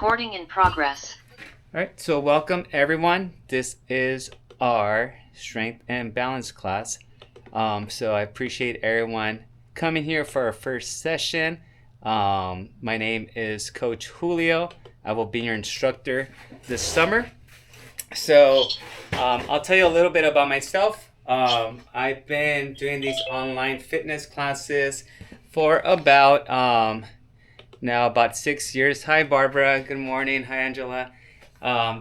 Recording in progress. All right, so welcome everyone. This is our strength and balance class. So I appreciate everyone coming here for our first session. My name is Coach Julio. I will be your instructor this summer. So I'll tell you a little bit about myself. I've been doing these online fitness classes for about now about 6 years. Hi, Barbara. Good morning. Hi, Angela.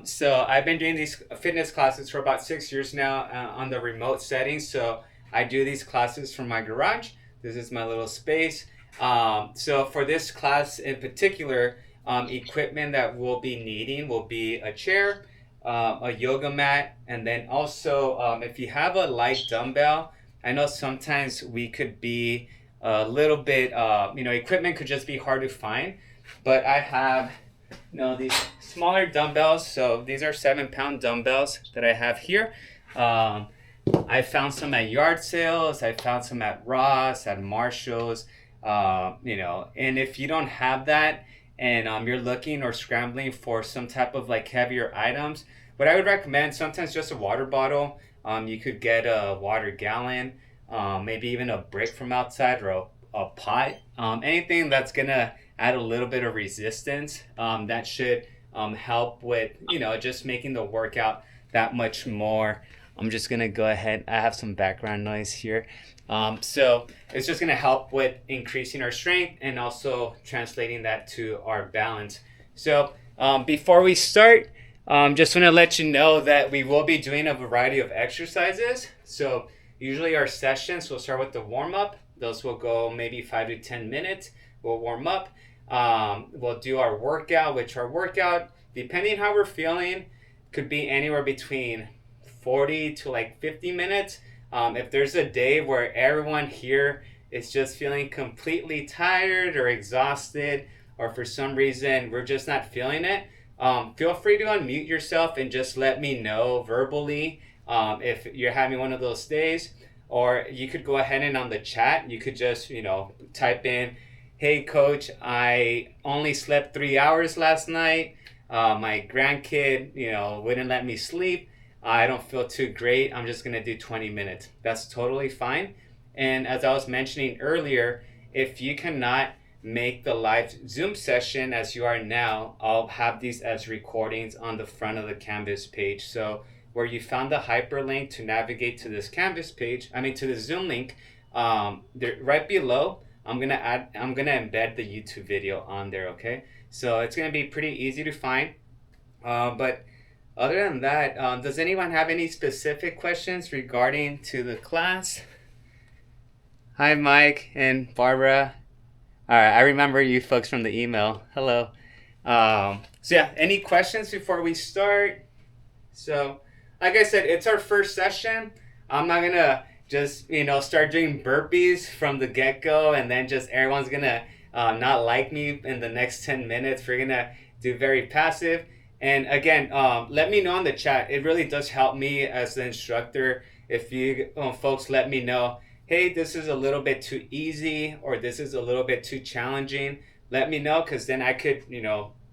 So I've been doing these fitness classes for about 6 years now on the remote setting. So I do these classes from my garage. This is my little space. So for this class in particular, equipment that we'll be needing will be a chair, a yoga mat, and then also if you have a light dumbbell, I know sometimes we could be a little bit, equipment could just be hard to find, but I have, these smaller dumbbells. So these are 7-pound dumbbells that I have here. I found some at yard sales. I found some at Ross, at Marshall's, and if you don't have that and you're looking or scrambling for some type of like heavier items, what I would recommend, sometimes just a water bottle. You could get a water gallon, maybe even a brick from outside, or a pot. Anything that's gonna add a little bit of resistance, that should help with just making the workout that much more. I'm just gonna go ahead. I have some background noise here. So it's just gonna help with increasing our strength and also translating that to our balance. So before we start, just want to let you know that we will be doing a variety of exercises. So usually our sessions will start with the warm-up. Those will go maybe 5 to 10 minutes. We'll warm up. We'll do our workout, which our workout, depending how we're feeling, could be anywhere between 40 to like 50 minutes. If there's a day where everyone here is just feeling completely tired or exhausted, or for some reason we're just not feeling it, feel free to unmute yourself and just let me know verbally if you're having one of those days. Or you could go ahead and on the chat, you could just, type in, hey coach, I only slept 3 hours last night. My grandkid, wouldn't let me sleep. I don't feel too great. I'm just going to do 20 minutes. That's totally fine. And as I was mentioning earlier, if you cannot make the live Zoom session as you are now, I'll have these as recordings on the front of the Canvas page. So where you found the hyperlink to navigate to this Canvas page, to the Zoom link, right below, I'm gonna embed the YouTube video on there, okay? So it's gonna be pretty easy to find. But other than that, does anyone have any specific questions regarding to the class? Hi, Mike and Barbara. All right, I remember you folks from the email. Hello. So yeah, any questions before we start? So, like I said, it's our first session. I'm not gonna just start doing burpees from the get-go and then just everyone's gonna not like me in the next 10 minutes. We're gonna do very passive. And again, let me know in the chat. It really does help me as the instructor if you folks let me know, hey, this is a little bit too easy or this is a little bit too challenging. Let me know, because then I could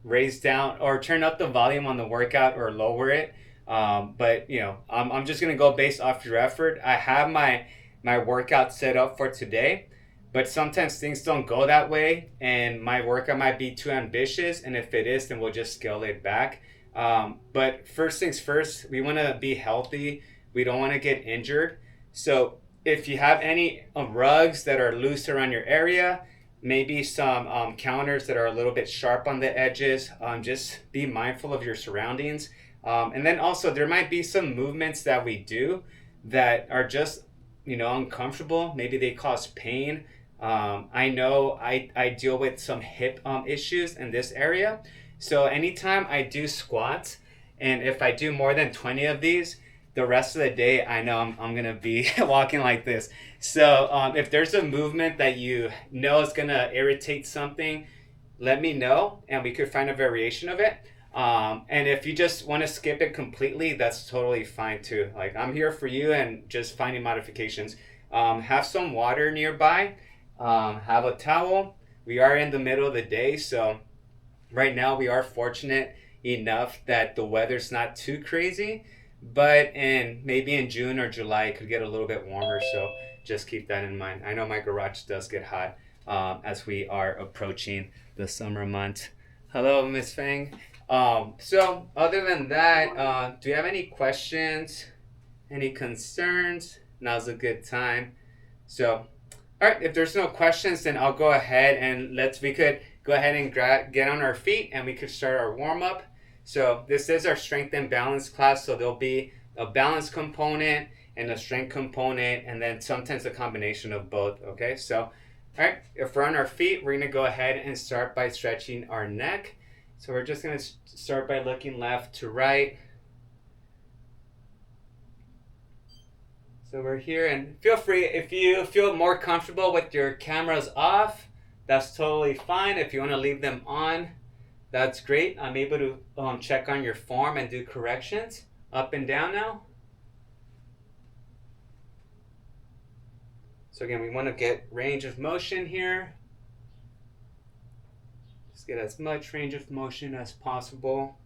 raise down or turn up the volume on the workout or lower it. But I'm just gonna go based off your effort. I have my workout set up for today, but sometimes things don't go that way and my workout might be too ambitious, and if it is, then we'll just scale it back. But first things first, we want to be healthy. We don't want to get injured. So if you have any rugs that are loose around your area, maybe some counters that are a little bit sharp on the edges, just be mindful of your surroundings. And then also there might be some movements that we do that are just, uncomfortable. Maybe they cause pain. I know I deal with some hip issues in this area. So anytime I do squats, and if I do more than 20 of these, the rest of the day, I know I'm going to be walking like this. So if there's a movement that is going to irritate something, let me know and we could find a variation of it. And if you just want to skip it completely, that's totally fine too. Like, I'm here for you and just finding modifications. Have some water nearby. Have a towel. We are in the middle of the day, so Right now, we are fortunate enough that the weather's not too crazy, but maybe in June or July, it could get a little bit warmer. So just keep that in mind. I know my garage does get hot as we are approaching the summer months. Hello, Miss Fang. So other than that, do you have any questions? Any concerns? Now's a good time. So, all right, if there's no questions, then I'll go ahead and we could go ahead and get on our feet and we could start our warm up. So, this is our strength and balance class. So, there'll be a balance component and a strength component, and then sometimes a combination of both. Okay, so, all right, if we're on our feet, we're going to go ahead and start by stretching our neck. So, we're just going to start by looking left to right. So we're here, and feel free, if you feel more comfortable with your cameras off, that's totally fine. If you want to leave them on, that's great. I'm able to check on your form and do corrections up and down now. So again, we want to get range of motion here. Just get as much range of motion as possible.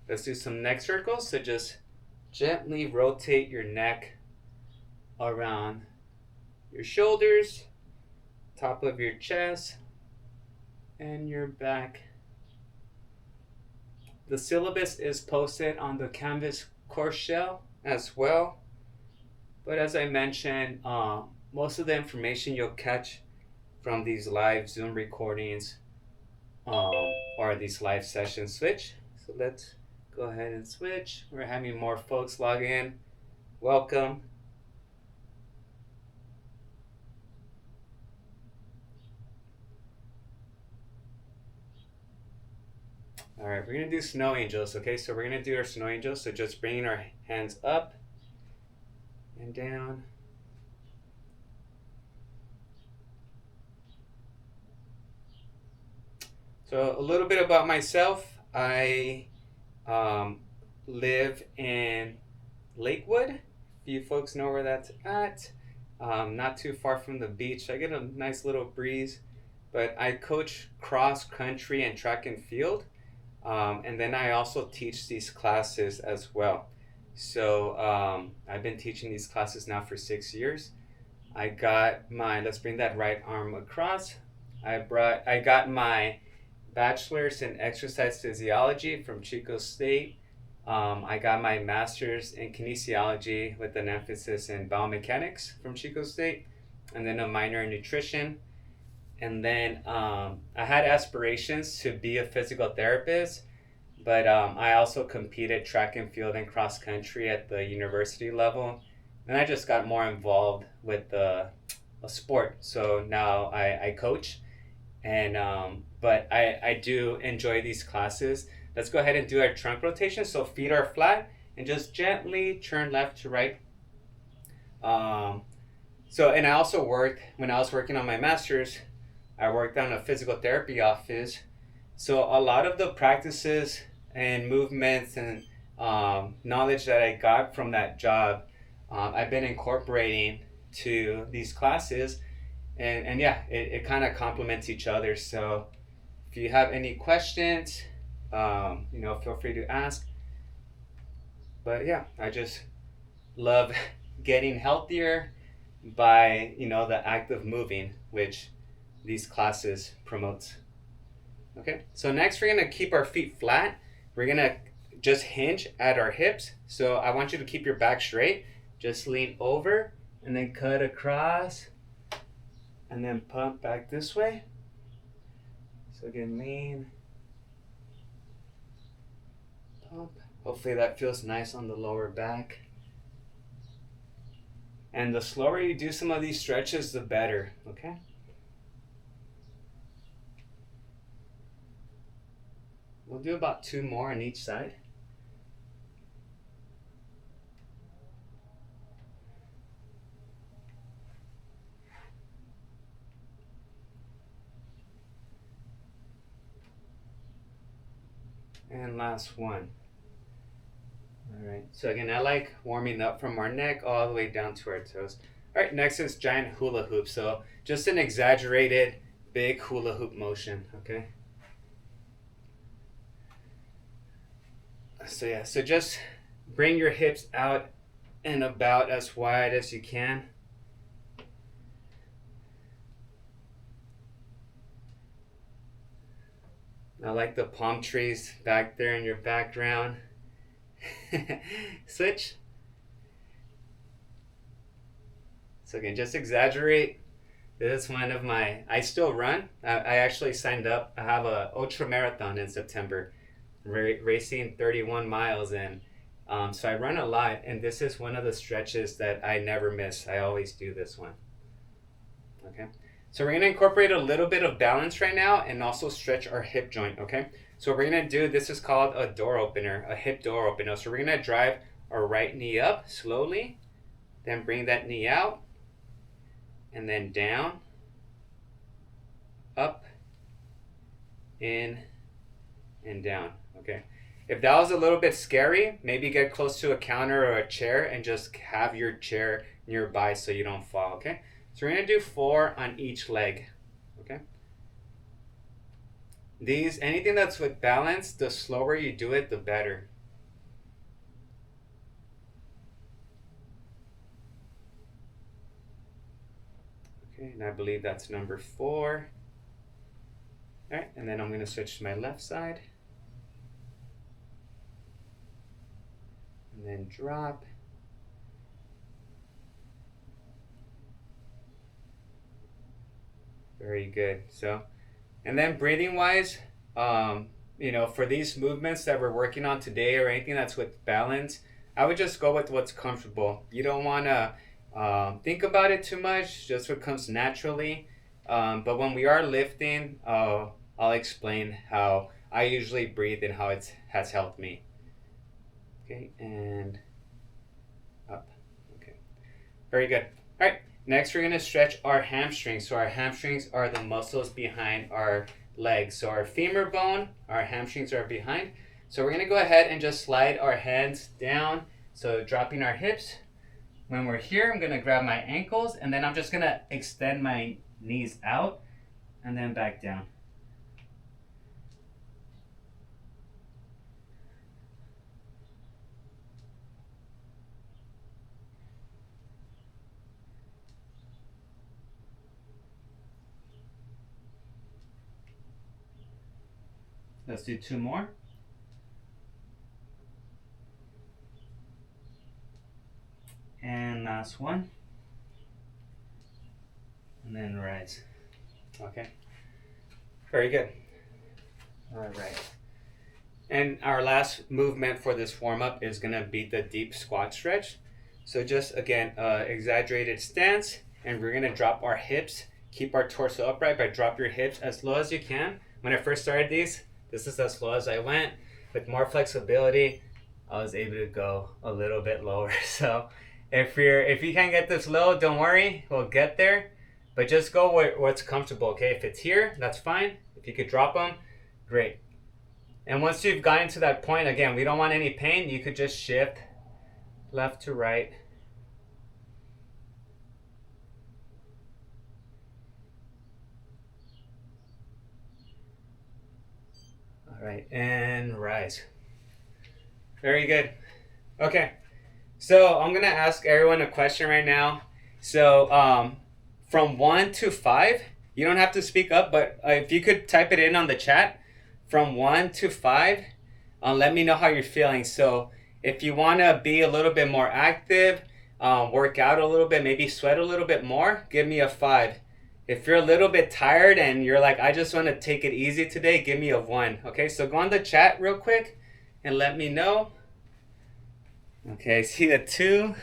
Let's do some neck circles. So just gently rotate your neck around your shoulders, top of your chest, and your back. The syllabus is posted on the Canvas course shell as well. But as I mentioned, most of the information you'll catch from these live Zoom recordings or these live sessions. Switch. So let's go ahead and switch. We're having more folks log in. Welcome. All right, we're gonna do snow angels, okay? So we're gonna do our snow angels. So just bringing our hands up and down. So a little bit about myself. I live in Lakewood. If you folks know where that's at. Not too far from the beach. I get a nice little breeze. But I coach cross country and track and field. And then I also teach these classes as well. So I've been teaching these classes now for 6 years. I got my, let's bring that right arm across. I got my bachelor's in exercise physiology from Chico State. I got my master's in kinesiology with an emphasis in biomechanics from Chico State, and then a minor in nutrition. And then I had aspirations to be a physical therapist, but I also competed track and field and cross country at the university level. And I just got more involved with a sport. So now I coach. And but I do enjoy these classes. Let's go ahead and do our trunk rotation. So feet are flat and just gently turn left to right. And I also worked, when I was working on my master's, I worked on a physical therapy office. So a lot of the practices and movements and knowledge that I got from that job, I've been incorporating to these classes. And yeah, it kind of complements each other. So if you have any questions, feel free to ask. But yeah, I just love getting healthier by, the act of moving, which these classes promotes. Okay, so next we're gonna keep our feet flat. We're gonna just hinge at our hips. So I want you to keep your back straight. Just lean over and then cut across and then pump back this way. So again, lean, pump. Hopefully that feels nice on the lower back. And the slower you do some of these stretches, the better, okay? We'll do about 2 more on each side. And last one. All right, so again, I like warming up from our neck all the way down to our toes. All right, next is giant hula hoop. So just an exaggerated big hula hoop motion, okay? So yeah, so just bring your hips out and about as wide as you can. I like the palm trees back there in your background. Switch. So again, just exaggerate. This is one of my, I still run. I actually signed up. I have a ultra marathon in September, racing 31 miles. And so I run a lot. And this is one of the stretches that I never miss. I always do this one. Okay. So we're going to incorporate a little bit of balance right now and also stretch our hip joint. Okay. So what we're going to do, this is called a door opener, a hip door opener. So we're going to drive our right knee up slowly, then bring that knee out, and then down, up, in, and down, okay? If that was a little bit scary, maybe get close to a counter or a chair and just have your chair nearby so you don't fall, okay? So we're gonna do 4 on each leg, okay? Anything that's with balance, the slower you do it, the better. Okay, and I believe that's number 4. All right, and then I'm going to switch to my left side. And then drop. Very good. So, and then breathing wise, you know, for these movements that we're working on today or anything that's with balance, I would just go with what's comfortable. You don't want to think about it too much, just what comes naturally. But when we are lifting, I'll explain how I usually breathe and how it has helped me. Okay, and up. Okay, very good. All right, next we're going to stretch our hamstrings. So our hamstrings are the muscles behind our legs. So our femur bone, our hamstrings are behind. So we're going to go ahead and just slide our hands down. So dropping our hips. When we're here, I'm going to grab my ankles, and then I'm just going to extend my knees out and then back down. Let's do 2 more. And last one. And then rise. Okay. Very good. All right. And our last movement for this warm-up is going to be the deep squat stretch. So just, again, exaggerated stance. And we're going to drop our hips. Keep our torso upright, but drop your hips as low as you can. When I first started these, this is as low as I went. With more flexibility, I was able to go a little bit lower. So if you can't get this low, don't worry, we'll get there. But just go where it's comfortable, okay? If it's here, that's fine. If you could drop them, great. And once you've gotten to that point, again, we don't want any pain. You could just shift left to right. All right, and rise. Very good. Okay, so I'm gonna ask everyone a question right now. So from 1 to 5, you don't have to speak up, but if you could type it in on the chat, from 1 to 5, let me know how you're feeling. So if you wanna be a little bit more active, work out a little bit, maybe sweat a little bit more, give me a 5. If you're a little bit tired and you're like, I just want to take it easy today, give me a 1. Okay, so go on the chat real quick and let me know. Okay, I see a 2.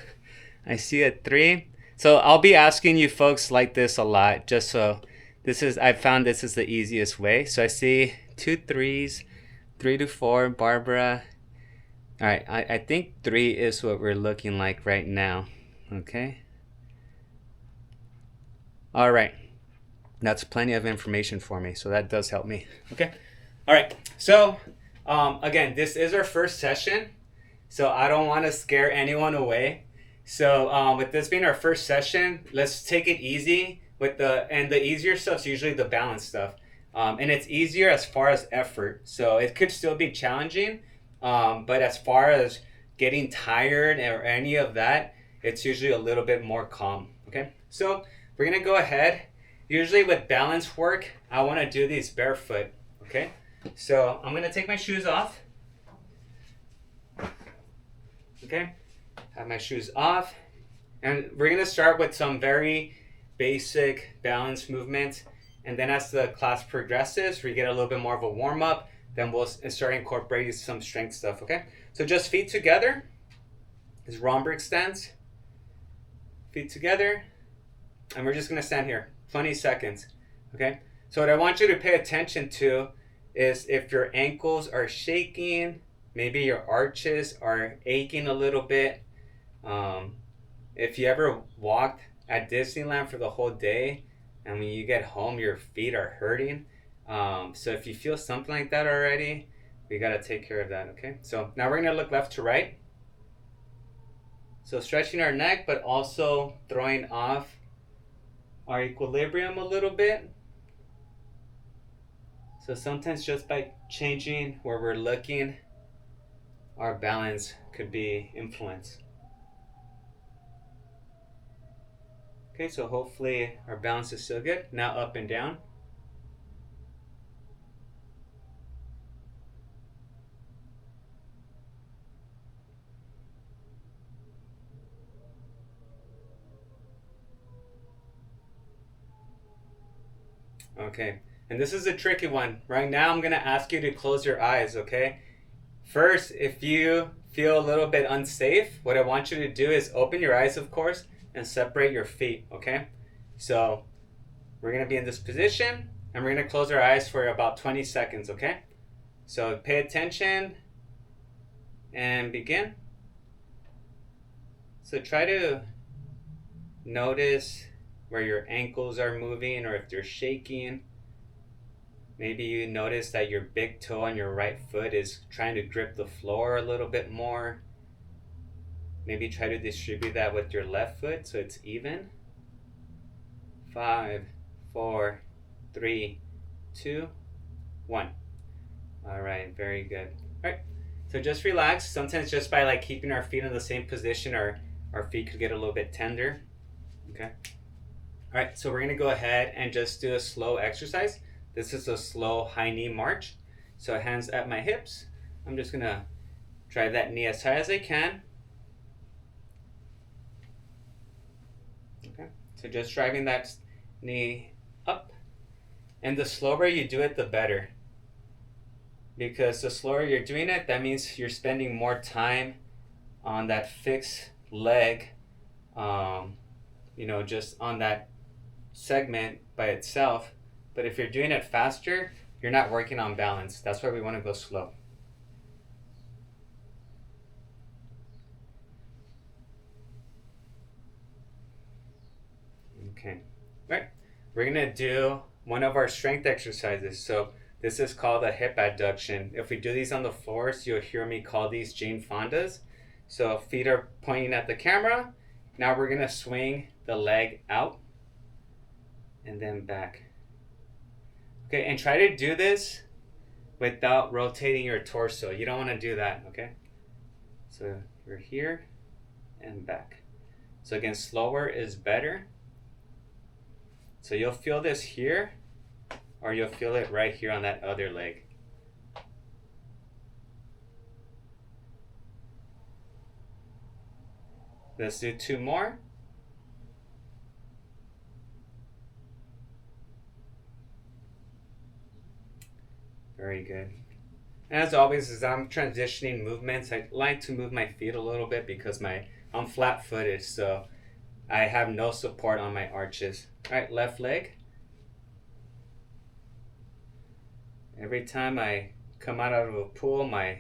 I see a 3. So I'll be asking you folks like this a lot, just so I found this is the easiest way. So I see 2 3s, 3 to 4, Barbara. All right, I think 3 is what we're looking like right now. Okay. All right. That's plenty of information for me, so that does help me. Okay. All right. So again, this is our first session, so I don't want to scare anyone away. So with this being our first session, let's take it easy with the easier stuff's usually the balance stuff. And it's easier as far as effort. So it could still be challenging, but as far as getting tired or any of that, it's usually a little bit more calm. Okay, so we're gonna go ahead. Usually with balance work, I want to do these barefoot. Okay, so I'm gonna take my shoes off. Okay, have my shoes off, and we're gonna start with some very basic balance movements, and then as the class progresses, we get a little bit more of a warm up. Then we'll start incorporating some strength stuff. Okay, so just feet together. Is Romberg stance. Feet together, and we're just gonna stand here 20 seconds. Okay, so what I want you to pay attention to is if your ankles are shaking, maybe your arches are aching a little bit. If you ever walked at Disneyland for the whole day and when you get home your feet are hurting, so if you feel something like that already, we got to take care of that. Okay, so now we're going to look left to right. So stretching our neck, but also throwing off our equilibrium a little bit. So sometimes just by changing where we're looking, our balance could be influenced. Okay, so hopefully our balance is still good. Now up and down. Okay, and this is a tricky one. Right now I'm gonna ask you to close your eyes, okay? First, if you feel a little bit unsafe, what I want you to do is open your eyes, of course, and separate your feet, okay? So we're gonna be in this position and we're gonna close our eyes for about 20 seconds, okay? So pay attention and begin. So try to notice where your ankles are moving or if they're shaking. Maybe you notice that your big toe on your right foot is trying to grip the floor a little bit more. Maybe try to distribute that with your left foot so it's even. 5, 4, 3, 2, 1. All right, very good. All right, so just relax. Sometimes just by like keeping our feet in the same position, our feet could get a little bit tender. Okay. All right, so we're gonna go ahead and just do a slow exercise. This is a slow high knee march. So hands at my hips. I'm just gonna drive that knee as high as I can. Okay, so just driving that knee up. And the slower you do it, the better. Because the slower you're doing it, that means you're spending more time on that fixed leg, just on that segment by itself. But if you're doing it faster, you're not working on balance. That's why we want to go slow. Okay, right. We're gonna do one of our strength exercises. So this is called a hip adduction. If we do these on the floors, you'll hear me call these Jane Fondas. So feet are pointing at the camera. Now we're gonna swing the leg out and then back. Okay, and try to do this without rotating your torso. You don't want to do that, okay? So you're here and back. So again, slower is better. So you'll feel this here, or you'll feel it right here on that other leg. Let's do 2 more. Very good. And as always, as I'm transitioning movements, I like to move my feet a little bit because I'm flat-footed, so I have no support on my arches. All right, left leg. Every time I come out of a pool, my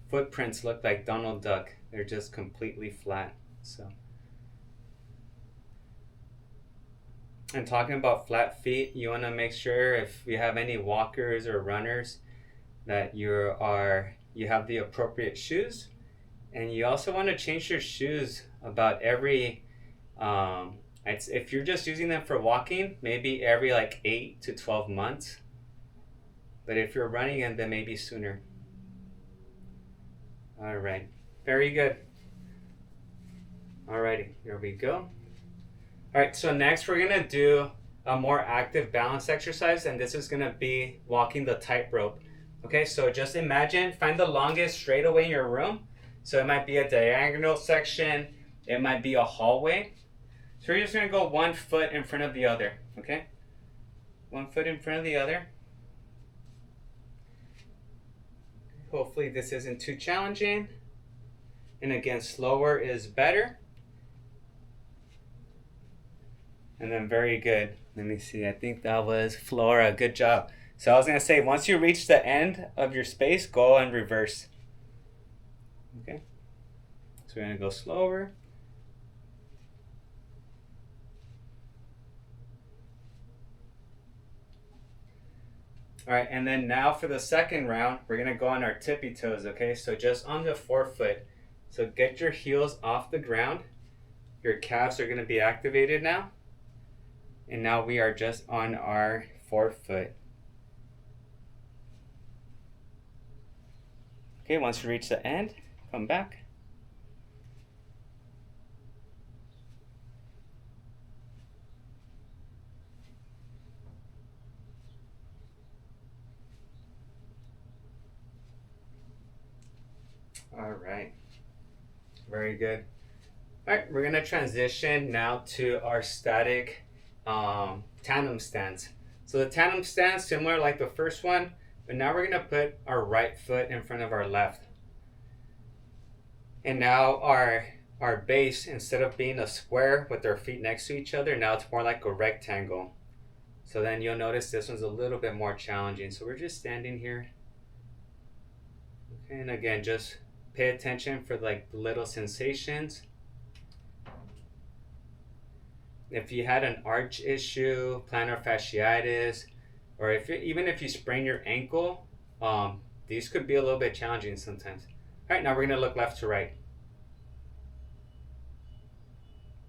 footprints look like Donald Duck. They're just completely flat. So, and talking about flat feet, you want to make sure if we have any walkers or runners that you have the appropriate shoes, and you also want to change your shoes about every, if you're just using them for walking, maybe every like 8 to 12 months. But if you're running them, then maybe sooner. All right, very good. Alrighty, here we go. All right, so next we're gonna do a more active balance exercise, and this is gonna be walking the tightrope. Okay, so just imagine, find the longest straightaway in your room. So it might be a diagonal section, it might be a hallway. So you're just gonna go 1 foot in front of the other, okay? 1 foot in front of the other. Hopefully this isn't too challenging. And again, slower is better. And then very good. Let me see, I think that was Flora, good job. So I was gonna say, once you reach the end of your space, go and reverse. Okay, so we're gonna go slower. All right, and then now for the second round, we're gonna go on our tippy toes, okay? So just on the forefoot. So get your heels off the ground. Your calves are gonna be activated now. And now we are just on our forefoot. Okay, once you reach the end, come back. All right, very good. All right, we're gonna transition now to our static tandem stance. So the tandem stance, similar like the first one, but now we're gonna put our right foot in front of our left. And now our base, instead of being a square with our feet next to each other, now it's more like a rectangle. So then you'll notice this one's a little bit more challenging. So we're just standing here. Okay, and again, just pay attention for like little sensations. If you had an arch issue, plantar fasciitis, or even if you sprain your ankle, these could be a little bit challenging sometimes. All right, now we're gonna look left to right.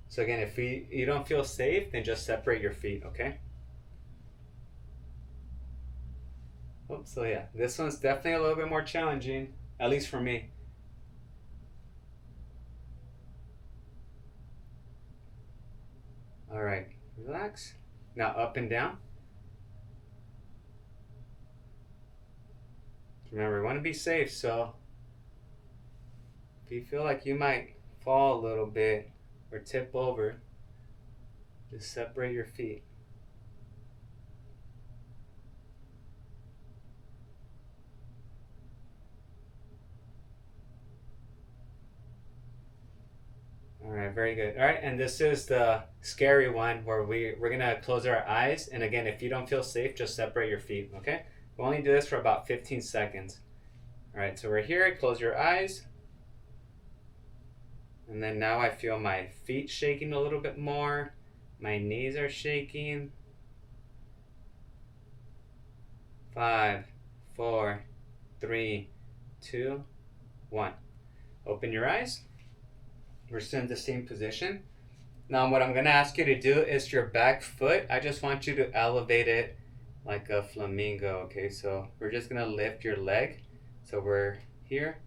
So again, if you don't feel safe, then just separate your feet, okay? Oh, so yeah, this one's definitely a little bit more challenging, at least for me. All right, relax. Now up and down. Remember, we want to be safe, so if you feel like you might fall a little bit or tip over, just separate your feet. All right, very good. All right, and this is the scary one where we're gonna close our eyes. And again, if you don't feel safe, just separate your feet, okay? We'll only do this for about 15 seconds. All right, so we're here, close your eyes. And then now I feel my feet shaking a little bit more. My knees are shaking. 5, 4, 3, 2, 1. Open your eyes. We're still in the same position. Now what I'm gonna ask you to do is your back foot, I just want you to elevate it like a flamingo, okay? So we're just gonna lift your leg. So we're here.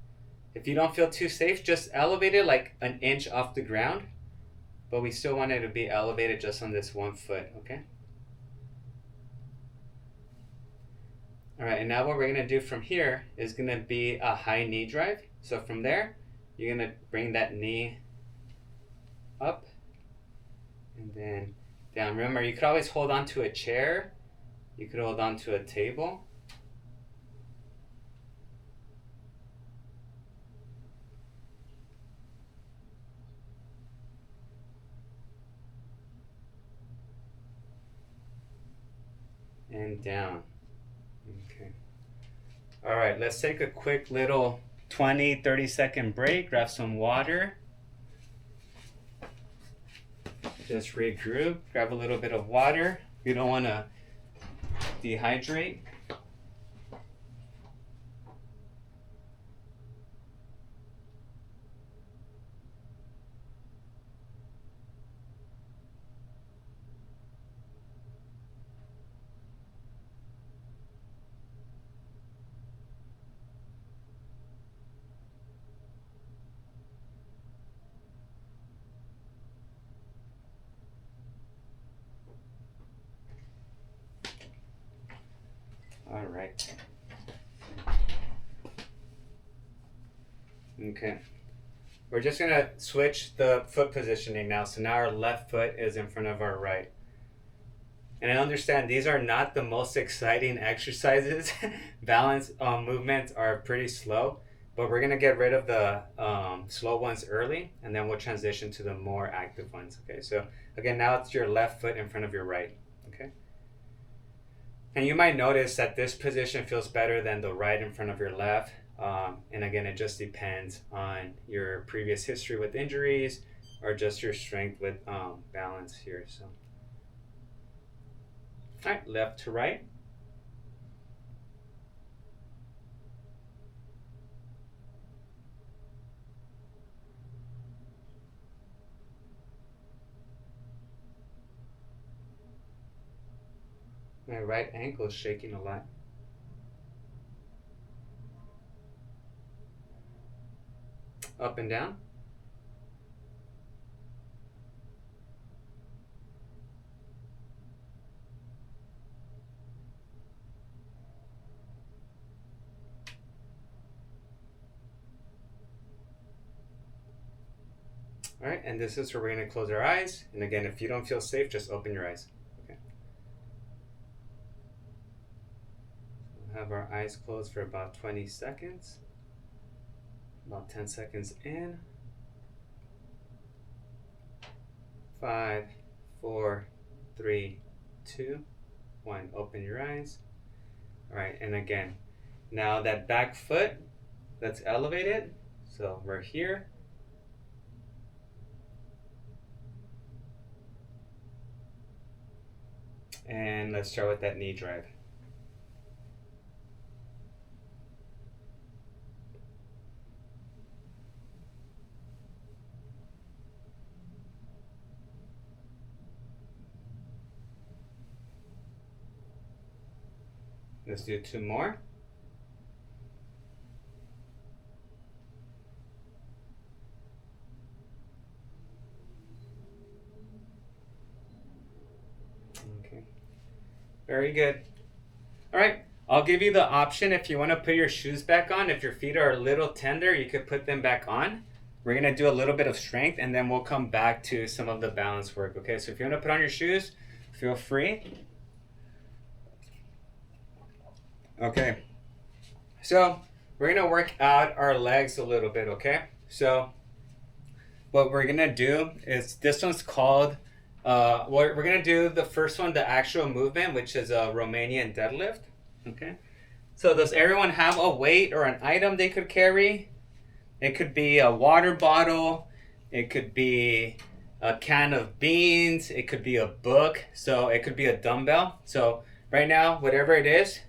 If you don't feel too safe, just elevate it like an inch off the ground, but we still want it to be elevated just on this 1 foot, okay? All right, and now what we're gonna do from here is gonna be a high knee drive. So from there, you're gonna bring that knee up and then down. Remember, you could always hold on to a chair. You could hold on to a table. And down. Okay. All right, let's take a quick little 20-30 second break, grab some water. Just regroup, grab a little bit of water. You don't want to dehydrate. right. Okay. We're just going to switch the foot positioning now. So now our left foot is in front of our right. And I understand these are not the most exciting exercises. Balance movements are pretty slow, but we're going to get rid of the slow ones early, and then we'll transition to the more active ones. Okay, so again, now it's your left foot in front of your right. Okay. And you might notice that this position feels better than the right in front of your left. And again, it just depends on your previous history with injuries or just your strength with balance here. So, all right, left to right. My right ankle is shaking a lot. Up and down. All right, and this is where we're going to close our eyes. And again, if you don't feel safe, just open your eyes. Okay. We'll have our eyes closed for about 20 seconds. About 10 seconds in. 5, 4, 3, 2, 1. Open your eyes. All right, and again, now that back foot, let's elevate it. So we're here. And let's start with that knee drive. Let's do 2 more. Okay. Very good. All right. I'll give you the option if you want to put your shoes back on. If your feet are a little tender, you could put them back on. We're going to do a little bit of strength, and then we'll come back to some of the balance work. Okay, so if you want to put on your shoes, feel free. Okay, so we're going to work out our legs a little bit, okay? So what we're going to do is, this one's called, we're going to do the first one, the actual movement, which is a Romanian deadlift, okay? So does everyone have a weight or an item they could carry? It could be a water bottle, it could be a can of beans, it could be a book, so it could be a dumbbell. So right now, whatever it is,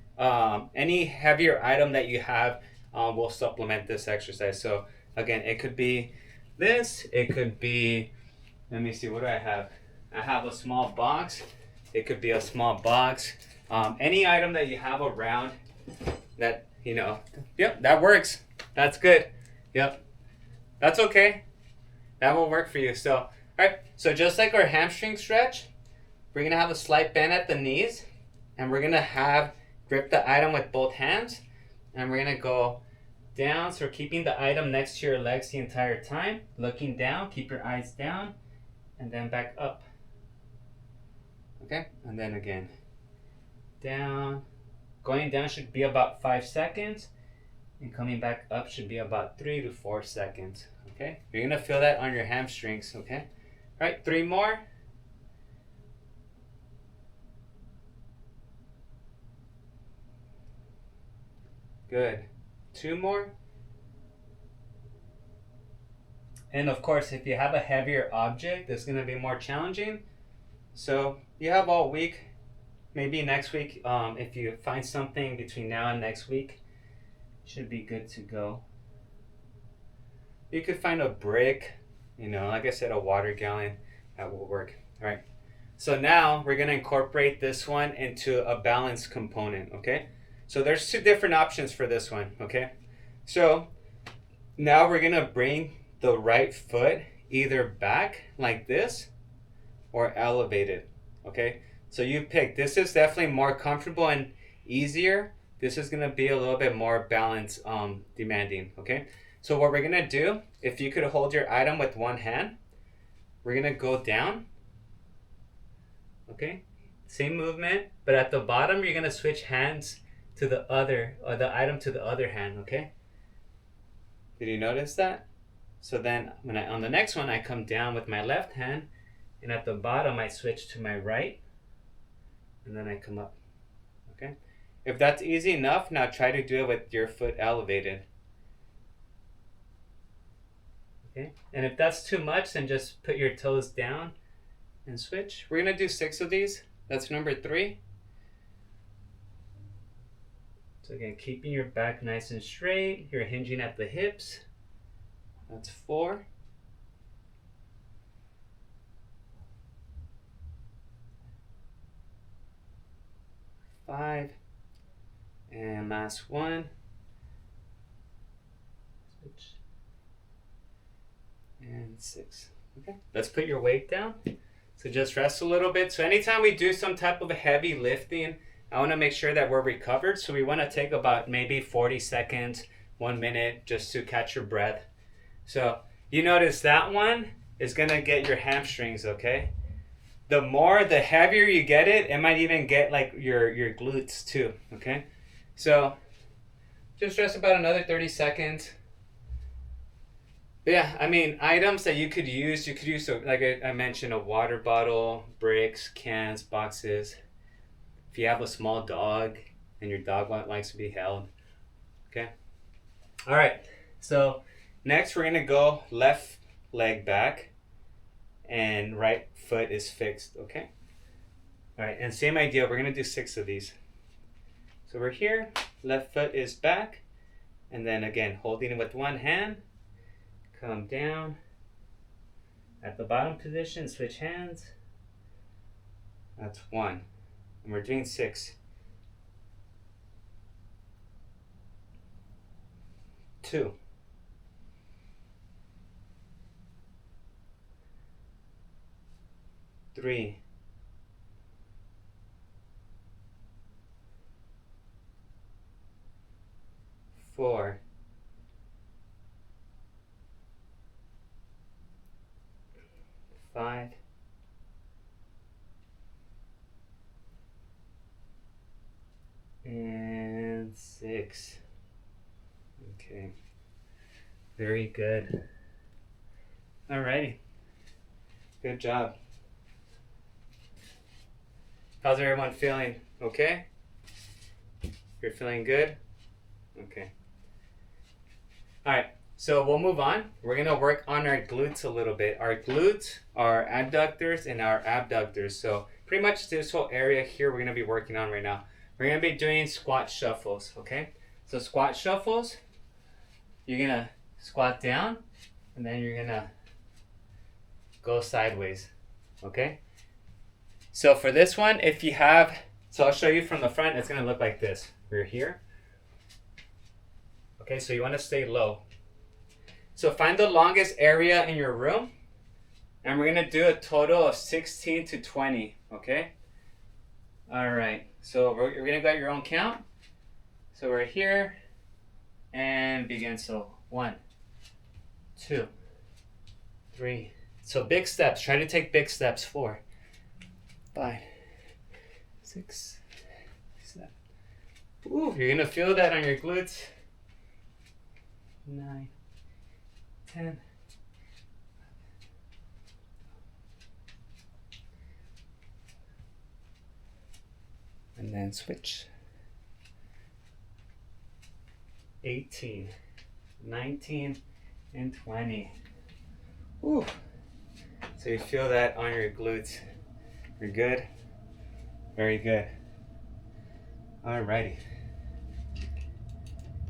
any heavier item that you have will supplement this exercise. So again, it could be this, it could be, let me see, what do I have? I have a small box, it could be a small box. Any item that you have around that, you know, yep, that works, that's good. Yep, that's okay. That will work for you. So, all right. So just like our hamstring stretch, we're gonna have a slight bend at the knees, and we're gonna grip the item with both hands, and we're gonna go down. So we're keeping the item next to your legs the entire time, looking down. Keep your eyes down, and then back up. Okay, and then again, down. Going down should be about 5 seconds. And coming back up should be about 3 to 4 seconds, okay? You're gonna feel that on your hamstrings, okay? All right, 3 more. Good. 2 more. And of course, if you have a heavier object, it's gonna be more challenging. So you have all week, maybe next week, if you find something between now and next week, should be good to go. You could find a brick, you know, like I said, a water gallon, that will work. All right. So now we're gonna incorporate this one into a balance component, okay? So there's 2 different options for this one, okay? So now we're gonna bring the right foot either back like this or elevated, okay? So you pick. This is definitely more comfortable and easier this is gonna be a little bit more balance demanding, okay? So what we're gonna do, if you could hold your item with one hand, we're gonna go down, okay? Same movement, but at the bottom, you're gonna switch hands to the other, or the item to the other hand, okay? Did you notice that? So then when on the next one, I come down with my left hand, and at the bottom, I switch to my right, and then I come up, okay? If that's easy enough, now try to do it with your foot elevated. Okay, and if that's too much, then just put your toes down and switch. We're gonna do 6 of these. That's number 3. So again, keeping your back nice and straight. You're hinging at the hips. That's 4. 5. And last one. Switch. And 6. Okay, let's put your weight down. So just rest a little bit. So anytime we do some type of heavy lifting, I want to make sure that we're recovered. So we want to take about maybe 40 seconds, 1 minute, just to catch your breath. So you notice that one is going to get your hamstrings, okay? The heavier you get it, it might even get like your glutes too, okay? So just rest about another 30 seconds. But yeah, I mean, items that you could use, like I mentioned, a water bottle, bricks, cans, boxes. If you have a small dog and your dog likes to be held, okay? All right, so next we're gonna go left leg back and right foot is fixed, okay? All right, and same idea, we're gonna do 6 of these. So we're here, left foot is back, and then again, holding it with one hand, come down, at the bottom position, switch hands. That's 1, and we're doing 6. 2. 3. 4. 5. And 6. Okay. Very good. Alrighty. Good job. How's everyone feeling? Okay? You're feeling good? Okay. Alright, so we'll move on. We're going to work on our glutes a little bit. Our glutes, our adductors, and our abductors. So pretty much this whole area here we're going to be working on right now. We're going to be doing squat shuffles, okay? So squat shuffles, you're going to squat down, and then you're going to go sideways, okay? So for this one, if you have, so I'll show you from the front, it's going to look like this. We're here. Okay, so you want to stay low. So find the longest area in your room, and we're going to do a total of 16 to 20, okay? All right, so we're going to go at your own count. So we're here, and begin. So 1, 2, 3. So big steps. Try to take big steps. 4, 5, 6, 7. Ooh, you're gonna feel that on your glutes. 9, 10. And then switch. 18, 19, and 20. Ooh. So you feel that on your glutes. You're good? Very good. Alrighty.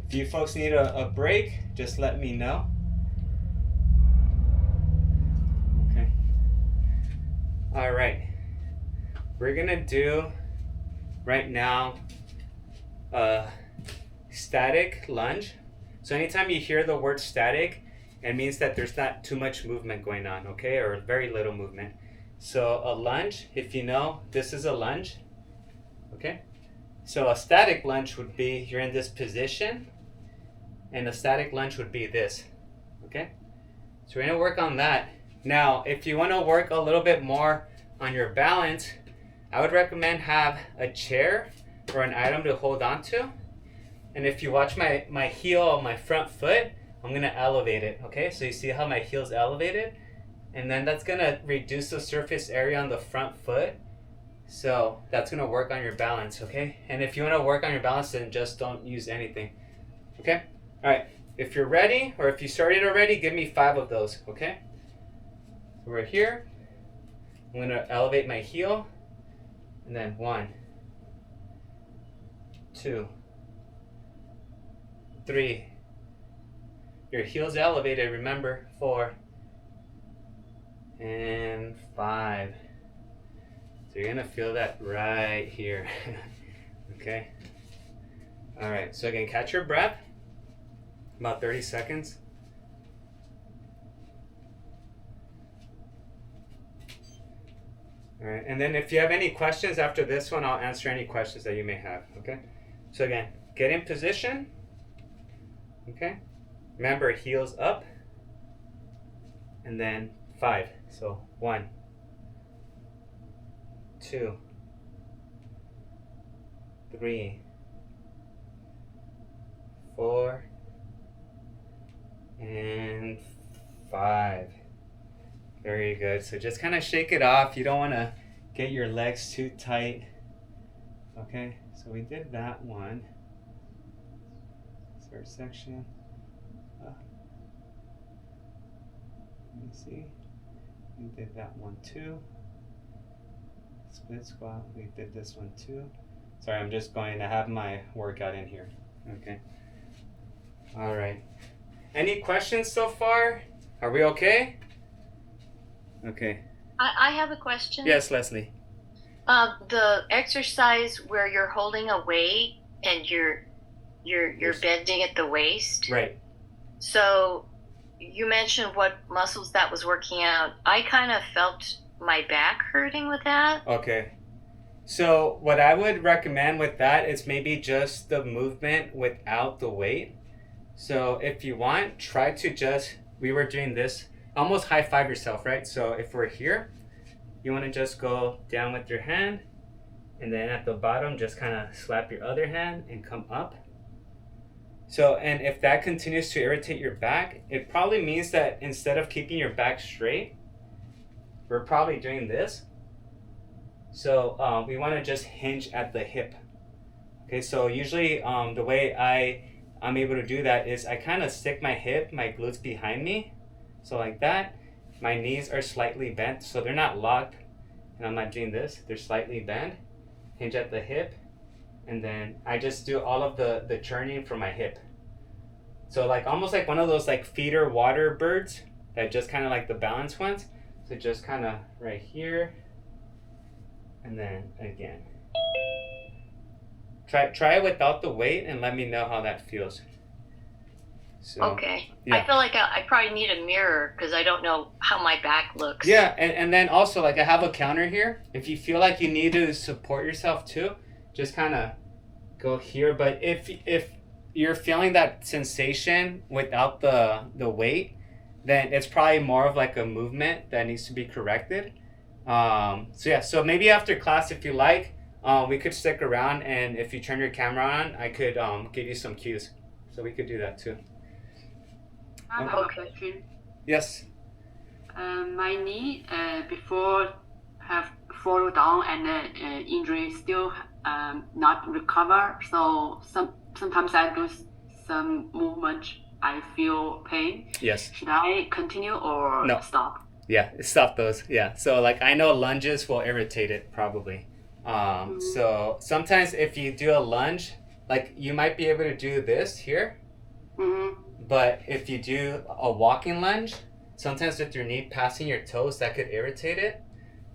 If you folks need a break, just let me know. Okay. Alright. We're gonna do right now a static lunge. So anytime you hear the word static, it means that there's not too much movement going on, okay? Or very little movement. So a lunge, if you know, this is a lunge, okay? So a static lunge would be you're in this position, and a static lunge would be this. Okay? So we're going to work on that. Now, if you want to work a little bit more on your balance, I would recommend have a chair or an item to hold on to. And if you watch my heel on my front foot, I'm going to elevate it. Okay? So you see how my heel's elevated? And then that's going to reduce the surface area on the front foot. So that's going to work on your balance, okay? And if you want to work on your balance, then just don't use anything, okay? All right, if you're ready, or if you started already, give me 5 of those, okay? So we're here. I'm going to elevate my heel. And then 1, 2, 3. Your heel's elevated, remember. 4. And 5. So you're gonna feel that right here. Okay. All right. So again, catch your breath. About 30 seconds. All right. And then if you have any questions after this one, I'll answer any questions that you may have. Okay. So again, get in position. Okay. Remember, heels up. And then 5. So 1, 2, 3, 4, and 5. Very good. So just kind of shake it off. You don't want to get your legs too tight. Okay, so we did that one. Third section. Let me see. We did that one too. Split squat, we did this one too. Sorry, I'm just going to have my workout in here. Okay. All right. Any questions so far? Are we okay? Okay. I have a question. Yes, Leslie. The exercise where you're holding a weight and you're bending at the waist. Right. So you mentioned what muscles that was working out. I kind of felt my back hurting with that. Okay. So what I would recommend with that is maybe just the movement without the weight. So if you want, try to just, we were doing this, almost high five yourself, right? So if we're here, you want to just go down with your hand, and then at the bottom, just kind of slap your other hand and come up. So, and if that continues to irritate your back, it probably means that instead of keeping your back straight, we're probably doing this. So we want to just hinge at the hip. Okay, so usually the way I'm able to do that is I kind of stick my hip, my glutes behind me. So like that. My knees are slightly bent, so they're not locked. And I'm not doing this. They're slightly bent. Hinge at the hip. And then I just do all of the churning from my hip. So like almost like one of those like feeder water birds that just kind of like the balance ones. So just kind of right here. And then again. Try it without the weight and let me know how that feels. So, okay. Yeah. I feel like I probably need a mirror because I don't know how my back looks. Yeah, and then also like I have a counter here. If you feel like you need to support yourself too, just kind of go here. But if you're feeling that sensation without the weight, then it's probably more of like a movement that needs to be corrected. So yeah, so maybe after class, if you like, we could stick around, and if you turn your camera on, I could give you some cues. So we could do that too. I have a question. Yes. My knee before have fallen down and injury still not recover. So sometimes I do some movement. I feel pain. Yes. Should I continue or stop? Yeah, stop those. Yeah. So like I know lunges will irritate it probably. So sometimes if you do a lunge, like you might be able to do this here. Mm-hmm. But if you do a walking lunge, sometimes with your knee passing your toes, that could irritate it.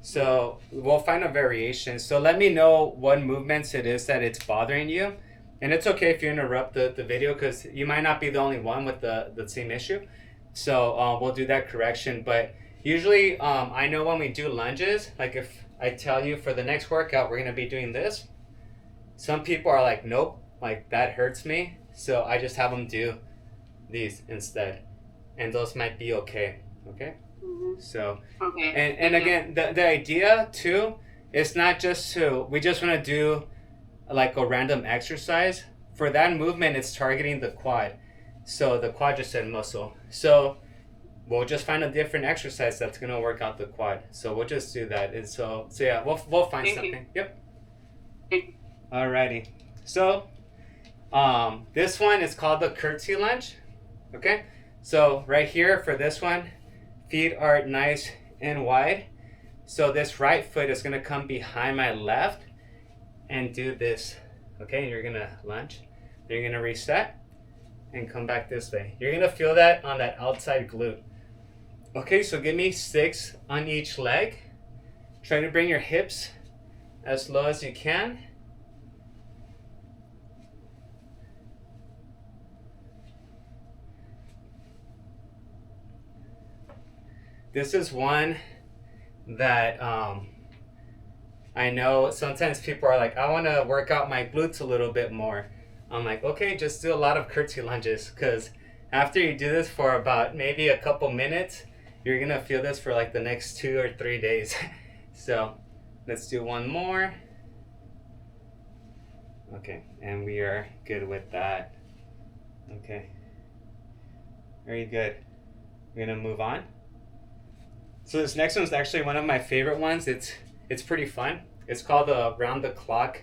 So we'll find a variation. So let me know what movements it is that it's bothering you. And it's okay if you interrupt the video because you might not be the only one with the same issue. So we'll do that correction. But usually I know when we do lunges, like if I tell you for the next workout, we're going to be doing this. Some people are like, nope, like that hurts me. So I just have them do these instead. And those might be okay. Okay? Mm-hmm. So, Okay. and again, the idea too is not just we just want to do like a random exercise. For that movement, it's targeting the quad. So the quadricep muscle. So we'll just find a different exercise that's gonna work out the quad. So we'll just do that. And so yeah, we'll find Thank something. you. Yep. Thank you. Alrighty. So this one is called the curtsy lunge. Okay. So right here for this one, feet are nice and wide. So this right foot is gonna come behind my left and do this. Okay, you're gonna lunge. Then you're gonna reset and come back this way. You're gonna feel that on that outside glute. Okay, so give me 6 on each leg. Try to bring your hips as low as you can. This is one that I know sometimes people are like, I want to work out my glutes a little bit more. I'm like, okay, just do a lot of curtsy lunges, because after you do this for about maybe a couple minutes, you're going to feel this for like the next 2 or 3 days. So let's do one more. Okay, and we are good with that. Okay, very good. We're going to move on. So this next one's actually one of my favorite ones. It's pretty fun. It's called the round the clock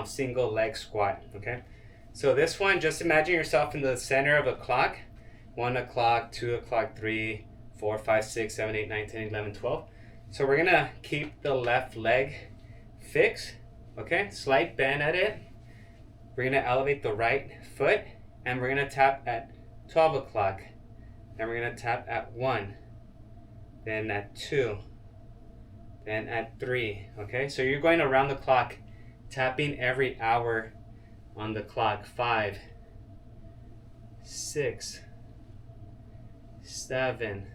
single leg squat. Okay, so this one, just imagine yourself in the center of a clock. 1 o'clock, 2 o'clock, 3, 4, 5, 6, 7, 8, 9, 10, 11, 12. So we're gonna keep the left leg fixed. Okay, slight bend at it. We're gonna elevate the right foot, and we're gonna tap at 12 o'clock. Then we're gonna tap at 1. Then at 2, then at 3, okay? So you're going around the clock, tapping every hour on the clock. 5, 6, 7,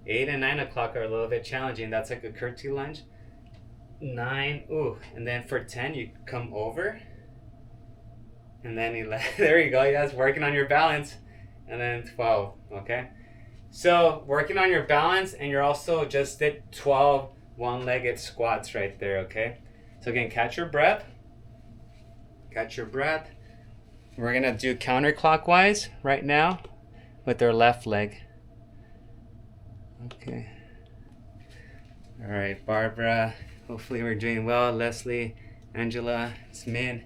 8, and 9 o'clock are a little bit challenging. That's like a curtsy lunge. 9, ooh, and then for 10, you come over. And then 11, there you go, you guys working on your balance. And then 12, okay? So working on your balance, and you're also just did 12 one-legged squats right there, okay? So again, catch your breath. Catch your breath. We're gonna do counterclockwise right now with our left leg. Okay. All right, Barbara. Hopefully we're doing well. Leslie, Angela, it's Min.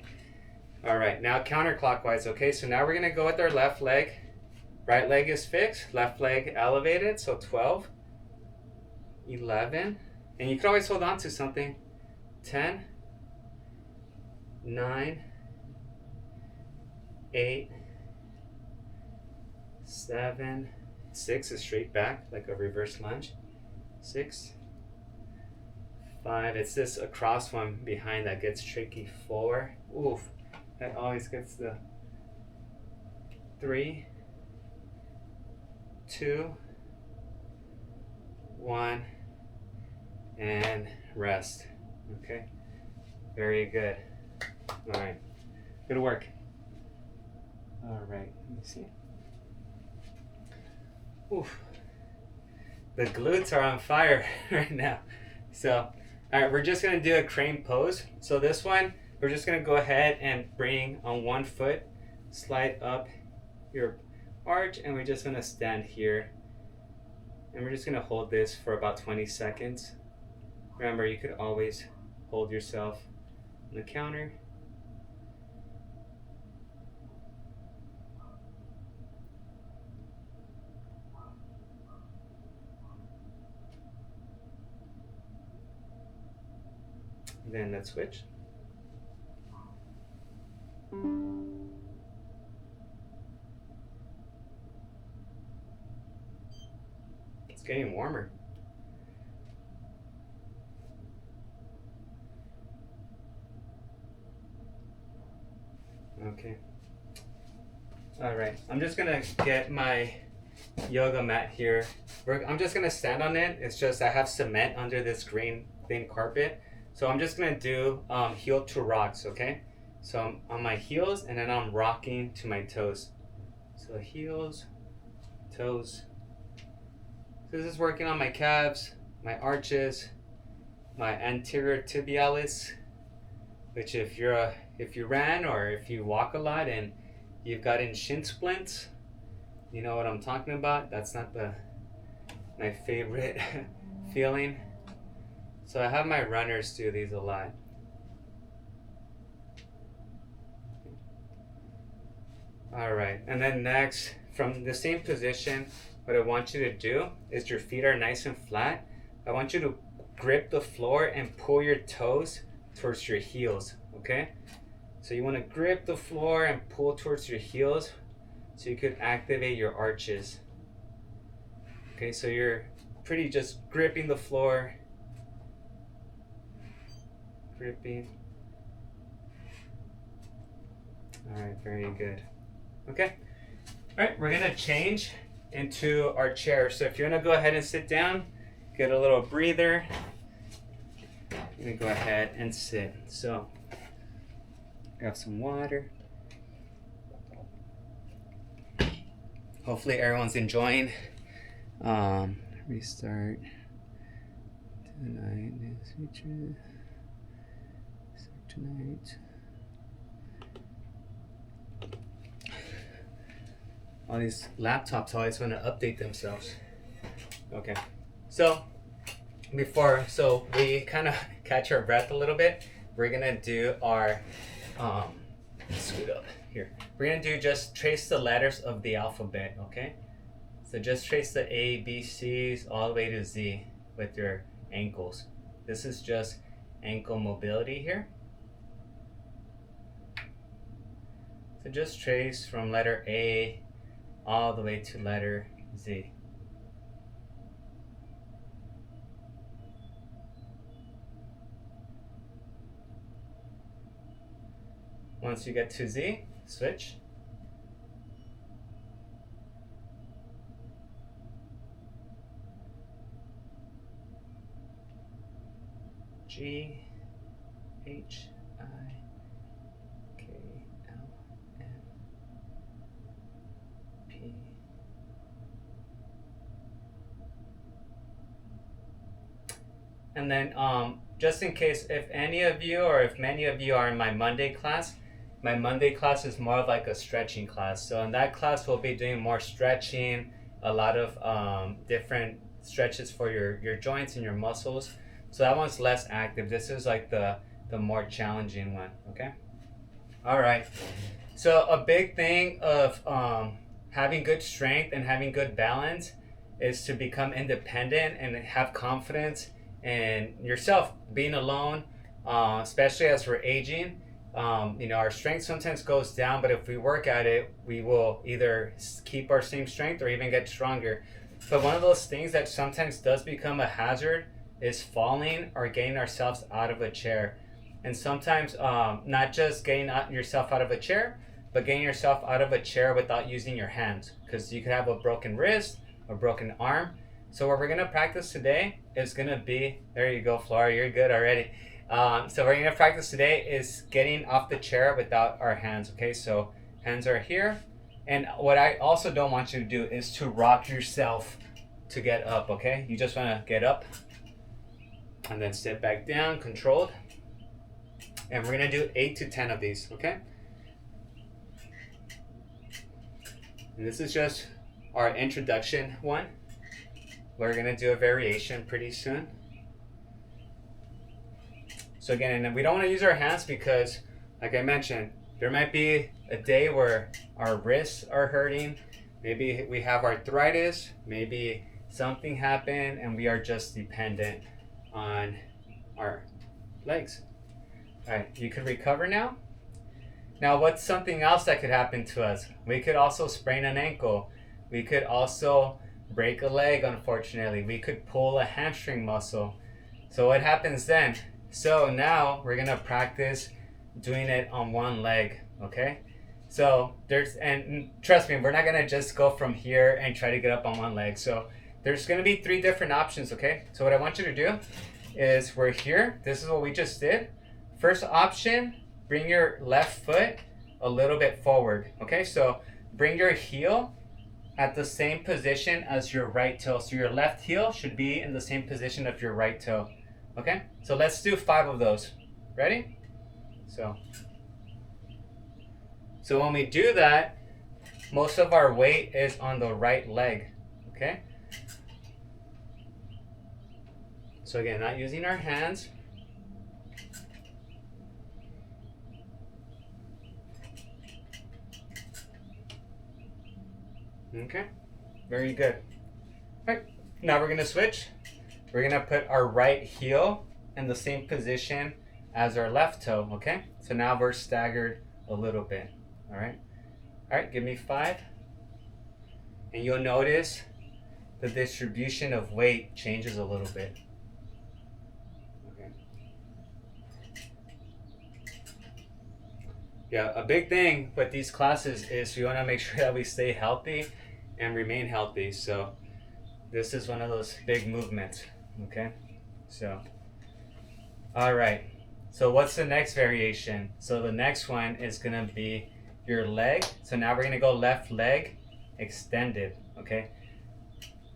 All right, now counterclockwise, okay? So now we're gonna go with our left leg. Right leg is fixed, left leg elevated, so 12, 11, and you can always hold on to something. 10, 9, 8, 7, 6 is straight back, like a reverse lunge. 6, 5, it's this across one behind that gets tricky. 4, oof, that always gets the 3, 2, 1, and rest. Okay, very good. All right, good work. All right, let me see. Oof, the glutes are on fire right now. So, all right, we're just gonna do a crane pose. So this one, we're just gonna go ahead and bring on one foot, slide up your arch, and we're just gonna stand here, and we're just gonna hold this for about 20 seconds. Remember, you could always hold yourself on the counter. Then let's switch. It's getting warmer. Okay. All right. I'm just gonna get my yoga mat here. I'm just gonna stand on it. It's just I have cement under this green thin carpet, So I'm just gonna do heel to rocks, okay? So I'm on my heels and then I'm rocking to my toes. So heels, toes. So this is working on my calves, my arches, my anterior tibialis, which if you ran or if you walk a lot and you've gotten shin splints, you know what I'm talking about. That's not my favorite feeling. So I have my runners do these a lot. All right, and then next, from the same position, what I want you to do is your feet are nice and flat. I want you to grip the floor and pull your toes towards your heels, okay? So you want to grip the floor and pull towards your heels so you could activate your arches. Okay, so you're pretty just gripping the floor. Gripping. All right, very good. Okay. All right, we're gonna change into our chair. So if you wanna go ahead and sit down, get a little breather. I'm gonna go ahead and sit. So, grab some water. Hopefully everyone's enjoying. Restart tonight. Future. Start tonight. All these laptops always want to update themselves. Okay, so we kind of catch our breath a little bit. We're gonna do our scoot up here. We're gonna do just trace the letters of the alphabet. Okay, so just trace the A, B, C's all the way to Z with your ankles. This is just ankle mobility here. So just trace from letter A all the way to letter Z. Once you get to Z, switch. G, H, I, K, L, M, P. And then just in case if any of you or if many of you are in my Monday class is more of like a stretching class. So in that class we'll be doing more stretching, a lot of different stretches for your joints and your muscles. So that one's less active. This is like the more challenging one, okay? All right. So a big thing of having good strength and having good balance is to become independent and have confidence in yourself. Being alone, especially as we're aging, our strength sometimes goes down, but if we work at it, we will either keep our same strength or even get stronger. But one of those things that sometimes does become a hazard is falling or getting ourselves out of a chair. And sometimes not just getting yourself out of a chair, but getting yourself out of a chair without using your hands, because you could have a broken wrist or broken arm. So what we're gonna practice today is gonna be, there you go, Flora, you're good already. So we're gonna practice today is getting off the chair without our hands, okay? So hands are here. And what I also don't want you to do is to rock yourself to get up, okay? You just wanna get up and then sit back down, controlled. And we're gonna do 8 to 10 of these, okay? And this is just our introduction one. We're gonna do a variation pretty soon. So again, and we don't wanna use our hands because, like I mentioned, there might be a day where our wrists are hurting. Maybe we have arthritis, maybe something happened and we are just dependent on our legs. All right, you can recover now. Now, what's something else that could happen to us? We could also sprain an ankle. We could also break a leg, unfortunately. We could pull a hamstring muscle. So what happens then? So now we're gonna practice doing it on one leg, okay? So and trust me, we're not gonna just go from here and try to get up on one leg. So there's gonna be 3 different options, okay? So what I want you to do is we're here. This is what we just did. First option, bring your left foot a little bit forward. Okay, so bring your heel at the same position as your right toe. So your left heel should be in the same position of your right toe. Okay, so let's do 5 of those. Ready? So when we do that, most of our weight is on the right leg. Okay? So again, not using our hands. Okay, very good. All right, now we're gonna switch. We're gonna put our right heel in the same position as our left toe, okay? So now we're staggered a little bit, all right? All right, give me 5. And you'll notice the distribution of weight changes a little bit. Okay. Yeah, a big thing with these classes is we wanna make sure that we stay healthy and remain healthy. So this is one of those big movements, okay? So, all right. So what's the next variation? So the next one is gonna be your leg. So now we're gonna go left leg extended, okay?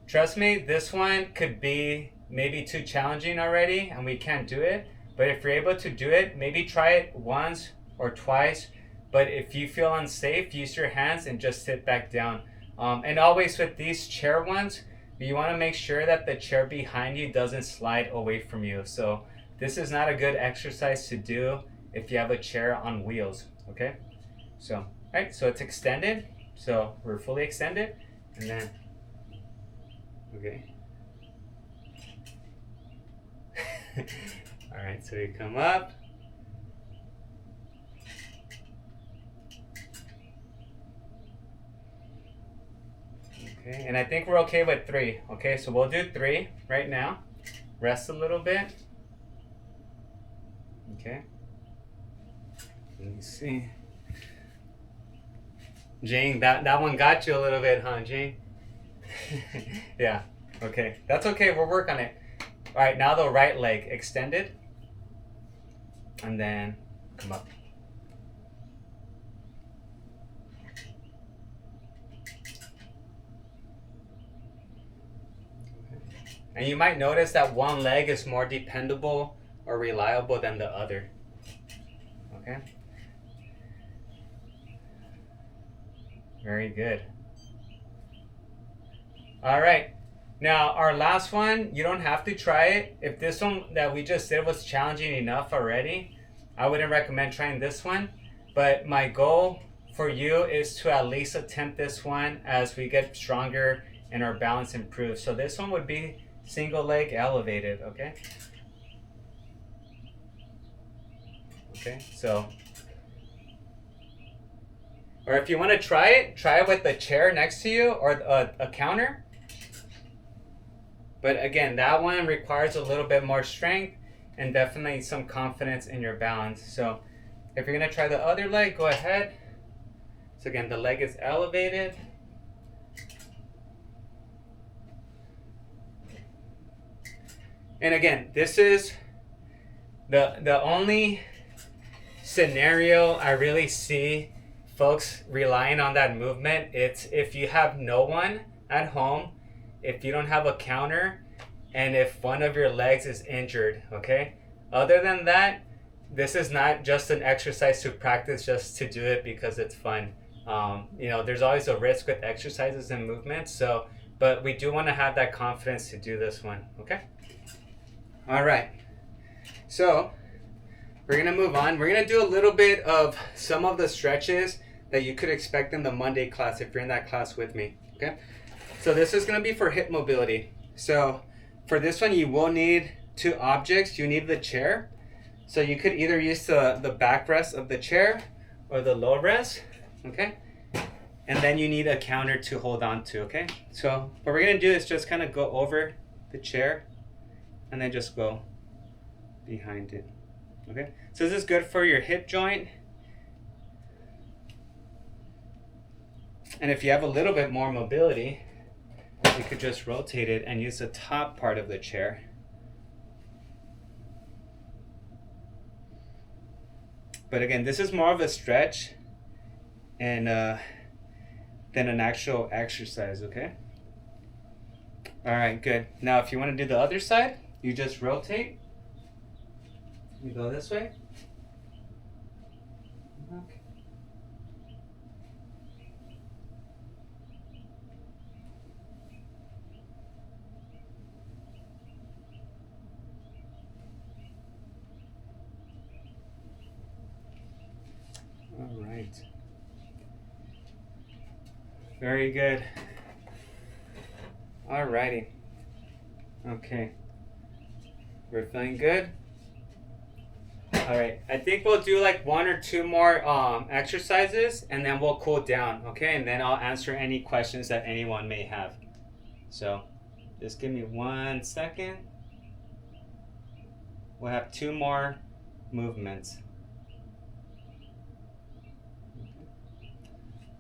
Trust me, this one could be maybe too challenging already and we can't do it. But if you're able to do it, maybe try it once or twice. But if you feel unsafe, use your hands and just sit back down. And always with these chair ones, you wanna make sure that the chair behind you doesn't slide away from you. So this is not a good exercise to do if you have a chair on wheels, okay? So, all right, so it's extended. So we're fully extended, and then, okay. All right, so you come up. Okay, and I think we're okay with 3. Okay, so we'll do 3 right now. Rest a little bit. Okay. Let me see. Jane, that one got you a little bit, huh, Jane? Yeah, okay. That's okay, we'll work on it. All right, now the right leg extended. And then come up. And you might notice that one leg is more dependable or reliable than the other. Okay? Very good. All right. Now, our last one, you don't have to try it. If this one that we just did was challenging enough already, I wouldn't recommend trying this one. But my goal for you is to at least attempt this one as we get stronger and our balance improves. So this one would be single leg elevated, okay? Okay, so, or if you want to try it with the chair next to you or a counter. But again, that one requires a little bit more strength and definitely some confidence in your balance. So if you're going to try the other leg, go ahead. So again, the leg is elevated. And again, this is the only scenario I really see folks relying on that movement. It's if you have no one at home, if you don't have a counter, and if one of your legs is injured, okay? Other than that, this is not just an exercise to practice just to do it because it's fun. You know, there's always a risk with exercises and movements, so, but we do want to have that confidence to do this one, okay? All right, so we're gonna move on. We're gonna do a little bit of some of the stretches that you could expect in the Monday class if you're in that class with me, okay? So this is gonna be for hip mobility. So for this one, you will need 2 objects. You need the chair. So you could either use the backrest of the chair or the low rest, okay? And then you need a counter to hold on to, okay? So what we're gonna do is just kind of go over the chair and then just go behind it, okay? So this is good for your hip joint. And if you have a little bit more mobility, you could just rotate it and use the top part of the chair. But again, this is more of a stretch and than an actual exercise, okay? All right, good. Now, if you want to do the other side, you just rotate. You go this way. Okay. All right. Very good. All righty. Okay. We're feeling good? All right. I think we'll do like 1 or 2 more exercises and then we'll cool down, okay? And then I'll answer any questions that anyone may have. So just give me 1 second. We'll have 2 more movements.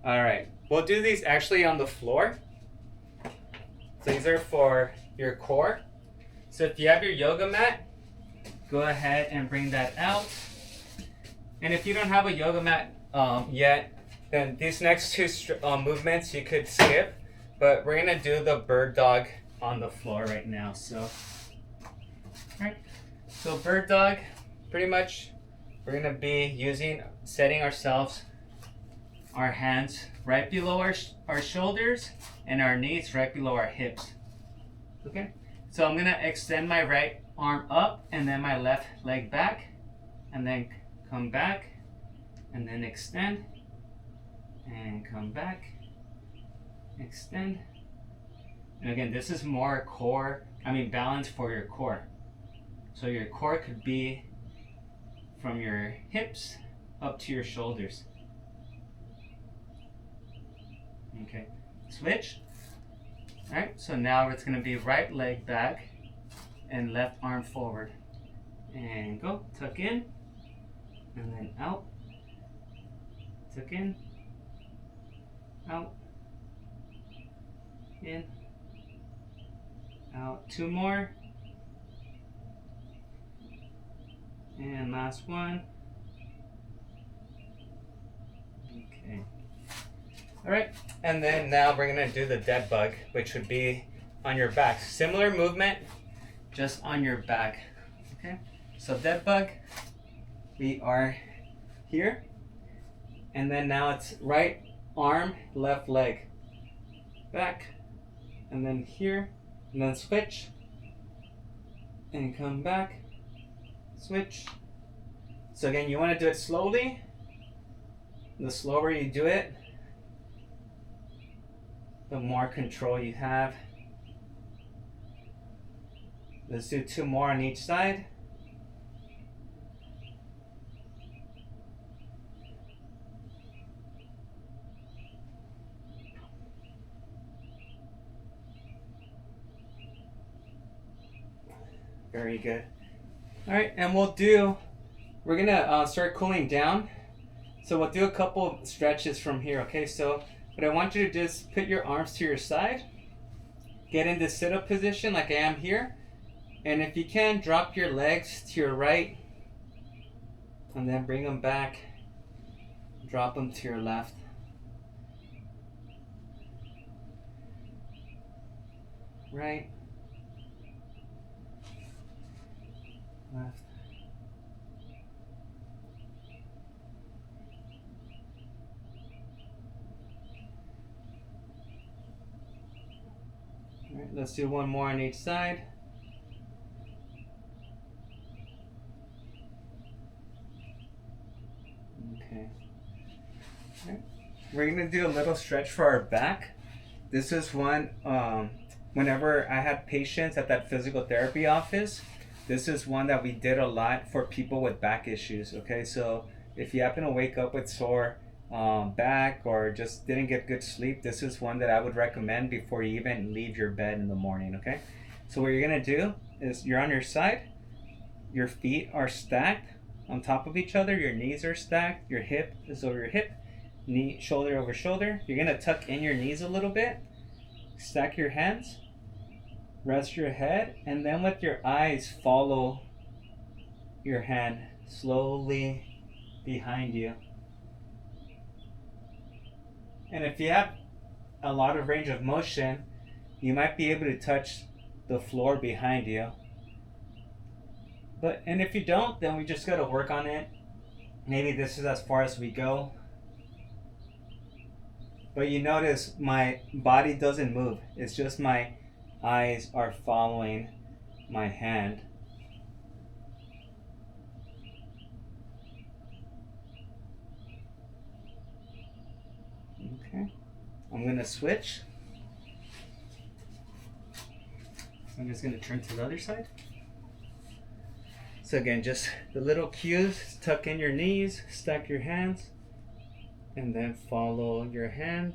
All right, we'll do these actually on the floor. So these are for your core. So if you have your yoga mat, go ahead and bring that out. And if you don't have a yoga mat yet, then these next 2 movements you could skip. But we're gonna do the bird dog on the floor right now. So, right. So bird dog, pretty much, we're gonna be setting ourselves, our hands right below our shoulders and our knees right below our hips. Okay? So I'm gonna extend my right arm up and then my left leg back and then come back and then extend and come back, extend. And again, this is more balance for your core. So your core could be from your hips up to your shoulders. Okay, switch. All right, so now it's gonna be right leg back and left arm forward. And go, tuck in, and then out. Tuck in, out, in, out. 2 more. And last one. Okay. All right, and then now we're gonna do the dead bug, which would be on your back. Similar movement, just on your back, okay? So dead bug, we are here, and then now it's right arm, left leg, back, and then here, and then switch, and come back, switch. So again, you wanna do it slowly. The slower you do it, the more control you have. Let's do 2 more on each side. Very good. All right, and we're gonna start cooling down. So we'll do a couple stretches from here, okay? So what I want you to do is put your arms to your side, get into sit-up position like I am here, and if you can, drop your legs to your right, and then bring them back, drop them to your left. Right, left. All right, let's do 1 more on each side. Okay. All right. We're gonna do a little stretch for our back. This is one, whenever I had patients at that physical therapy office, this is one that we did a lot for people with back issues, okay? So if you happen to wake up with sore back or just didn't get good sleep, this is one that I would recommend before you even leave your bed in the morning, okay? So what you're gonna do is you're on your side, your feet are stacked on top of each other, your knees are stacked, your hip is over your hip, knee, shoulder over shoulder. You're gonna tuck in your knees a little bit, stack your hands, rest your head, and then with your eyes follow your hand slowly behind you. And if you have a lot of range of motion, you might be able to touch the floor behind you. And if you don't, then we just got to work on it. Maybe this is as far as we go. But you notice my body doesn't move. It's just my eyes are following my hand. Okay. I'm going to switch. I'm just going to turn to the other side. So again, just the little cues, tuck in your knees, stack your hands, and then follow your hand.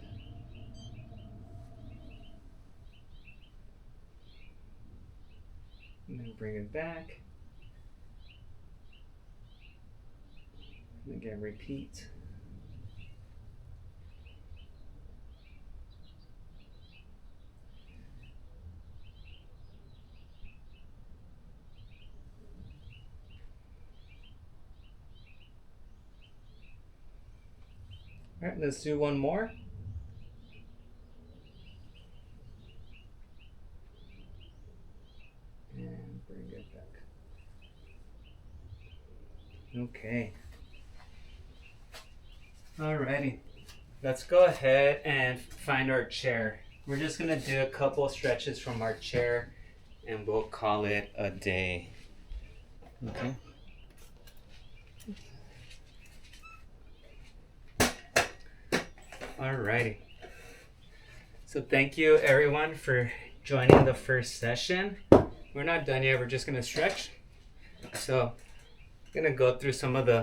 And then bring it back. And again, repeat. All right, let's do one more. And bring it back. Okay. Alrighty. Let's go ahead and find our chair. We're just gonna do a couple stretches from our chair and we'll call it a day. Okay. Alrighty. So thank you everyone for joining the first session. We're not done yet, we're just gonna stretch. So I'm gonna go through some of the